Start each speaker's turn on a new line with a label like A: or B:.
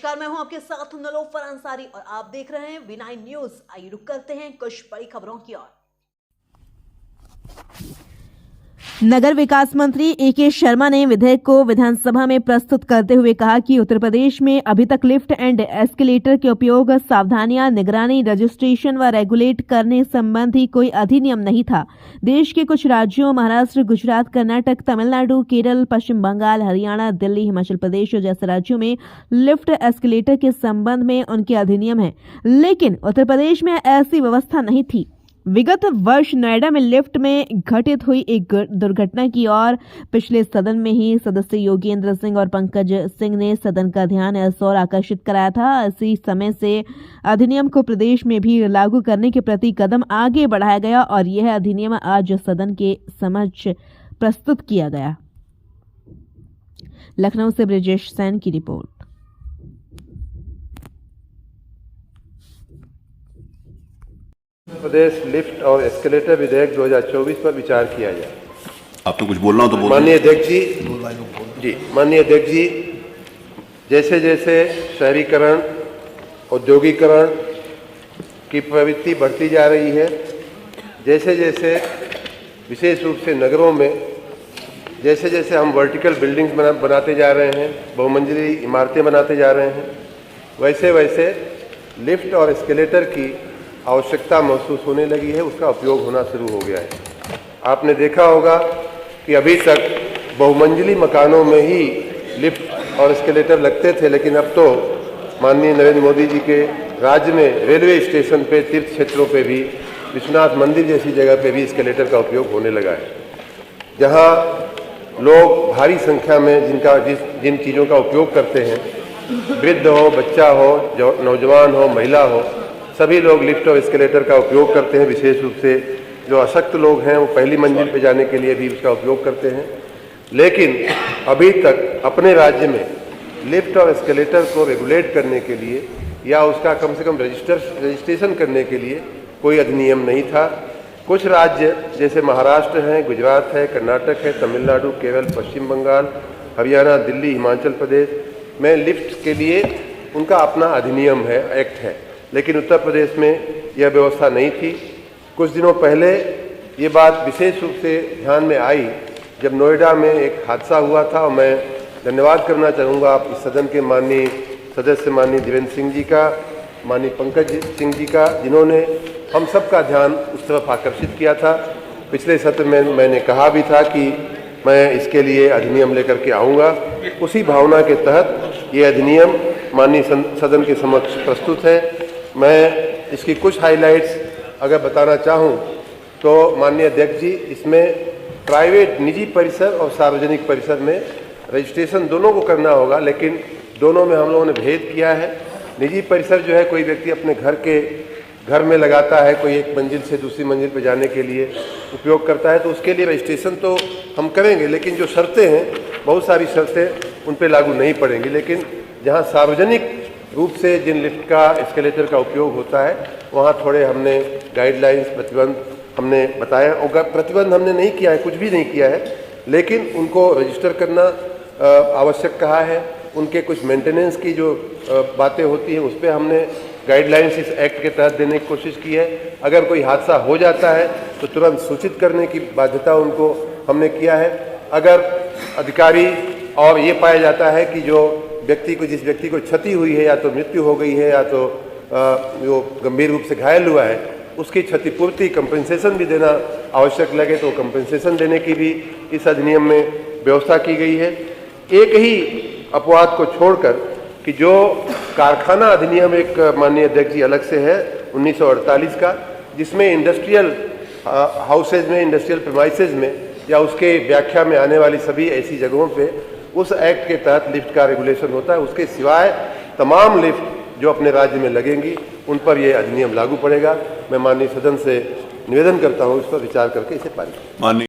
A: नमस्कार, मैं हूं आपके साथ नीलोफर अंसारी और आप देख रहे हैं V9 न्यूज। आइए रुक करते हैं कुछ बड़ी खबरों की ओर। नगर विकास मंत्री ए.के. शर्मा ने विधेयक को विधानसभा में प्रस्तुत करते हुए कहा कि उत्तर प्रदेश में अभी तक लिफ्ट एंड एस्केलेटर के उपयोग, सावधानियां, निगरानी, रजिस्ट्रेशन व रेगुलेट करने संबंधी कोई अधिनियम नहीं था। देश के कुछ राज्यों महाराष्ट्र, गुजरात, कर्नाटक, तमिलनाडु, केरल, पश्चिम बंगाल, हरियाणा, दिल्ली, हिमाचल प्रदेश जैसे राज्यों में लिफ्ट एस्केलेटर के संबंध में उनके अधिनियम है, लेकिन उत्तर प्रदेश में ऐसी व्यवस्था नहीं थी। विगत वर्ष नोएडा में लिफ्ट में घटित हुई एक दुर्घटना की ओर पिछले सदन में ही सदस्य योगेंद्र सिंह और पंकज सिंह ने सदन का ध्यान इस ओर आकर्षित कराया था। इसी समय से अधिनियम को प्रदेश में भी लागू करने के प्रति कदम आगे बढ़ाया गया और यह अधिनियम आज सदन के समक्ष प्रस्तुत किया गया। लखनऊ से ब्रिजेश सैन की रिपोर्ट।
B: प्रदेश लिफ्ट और एस्केलेटर विधेयक 2024 पर विचार किया जाए।
C: आपको कुछ बोलना हो तो बोलिए।
B: माननीय अध्यक्ष जी, माननीय अध्यक्ष जी, जैसे जैसे शहरीकरण, औद्योगिकरण की प्रवृत्ति बढ़ती जा रही है, जैसे जैसे विशेष रूप से नगरों में जैसे जैसे हम वर्टिकल बिल्डिंग्स बनाते जा रहे हैं, बहुमंजिली इमारतें बनाते जा रहे हैं, वैसे वैसे लिफ्ट और एस्केलेटर की आवश्यकता महसूस होने लगी है, उसका उपयोग होना शुरू हो गया है। आपने देखा होगा कि अभी तक बहुमंजिली मकानों में ही लिफ्ट और एस्केलेटर लगते थे, लेकिन अब तो माननीय नरेंद्र मोदी जी के राज्य में रेलवे स्टेशन पे, तीर्थ क्षेत्रों पे भी, विश्वनाथ मंदिर जैसी जगह पे भी एस्केलेटर का उपयोग होने लगा है। जहाँ लोग भारी संख्या में जिन चीज़ों का उपयोग करते हैं, वृद्ध हो, बच्चा हो, नौजवान हो, महिला हो, सभी लोग लिफ्ट और एस्केलेटर का उपयोग करते हैं। विशेष रूप से जो अशक्त लोग हैं वो पहली मंजिल पर जाने के लिए भी उसका उपयोग करते हैं। लेकिन अभी तक अपने राज्य में लिफ्ट और एस्केलेटर को रेगुलेट करने के लिए या उसका कम से कम रजिस्ट्रेशन करने के लिए कोई अधिनियम नहीं था। कुछ राज्य जैसे महाराष्ट्र हैं, गुजरात है, कर्नाटक है, तमिलनाडु, केरल, पश्चिम बंगाल, हरियाणा, दिल्ली, हिमाचल प्रदेश में लिफ्ट के लिए उनका अपना अधिनियम है, एक्ट है, लेकिन उत्तर प्रदेश में यह व्यवस्था नहीं थी। कुछ दिनों पहले ये बात विशेष रूप से ध्यान में आई जब नोएडा में एक हादसा हुआ था, और मैं धन्यवाद करना चाहूँगा आप इस सदन के माननीय सदस्य माननीय देवेंद्र सिंह जी का, माननीय पंकज सिंह जी का, जिन्होंने हम सब का ध्यान उस तरफ आकर्षित किया था। पिछले सत्र में मैंने कहा भी था कि मैं इसके लिए अधिनियम लेकर के आऊँगा। उसी भावना के तहत ये अधिनियम माननीय सदन के समक्ष प्रस्तुत है। मैं इसकी कुछ हाइलाइट्स अगर बताना चाहूँ तो माननीय अध्यक्ष जी, इसमें प्राइवेट निजी परिसर और सार्वजनिक परिसर में रजिस्ट्रेशन दोनों को करना होगा, लेकिन दोनों में हम लोगों ने भेद किया है। निजी परिसर जो है कोई व्यक्ति अपने घर में लगाता है, कोई एक मंजिल से दूसरी मंजिल पर जाने के लिए उपयोग करता है, तो उसके लिए रजिस्ट्रेशन तो हम करेंगे, लेकिन जो शर्तें हैं, बहुत सारी शर्तें उन पर लागू नहीं पड़ेंगी। लेकिन जहाँ सार्वजनिक रूप से जिन लिफ्ट का, एस्केलेटर का उपयोग होता है, वहाँ थोड़े हमने गाइडलाइंस, प्रतिबंध हमने बताया। और प्रतिबंध हमने नहीं किया है, कुछ भी नहीं किया है, लेकिन उनको रजिस्टर करना आवश्यक कहा है। उनके कुछ मेंटेनेंस की जो बातें होती हैं उस पर हमने गाइडलाइंस इस एक्ट के तहत देने की कोशिश की है। अगर कोई हादसा हो जाता है तो तुरंत सूचित करने की बाध्यता उनको हमने किया है। अगर अधिकारी और ये पाया जाता है कि जिस व्यक्ति को क्षति हुई है, या तो मृत्यु हो गई है या तो जो गंभीर रूप से घायल हुआ है, उसकी क्षतिपूर्ति, कंपनसेशन भी देना आवश्यक लगे तो कंपनसेशन देने की भी इस अधिनियम में व्यवस्था की गई है। एक ही अपवाद को छोड़कर कि जो कारखाना अधिनियम एक माननीय अध्यक्ष जी अलग से है 1948 का, जिसमें इंडस्ट्रियल हाउसेज में, इंडस्ट्रियल प्रेमाइसेज में या उसके व्याख्या में आने वाली सभी ऐसी जगहों पे उस एक्ट के तहत लिफ्ट का रेगुलेशन होता है। उसके सिवाय तमाम लिफ्ट जो अपने राज्य में लगेंगी उन पर यह अधिनियम लागू पड़ेगा। मैं माननीय सदन से निवेदन करता हूँ इस पर विचार करके इसे पारित।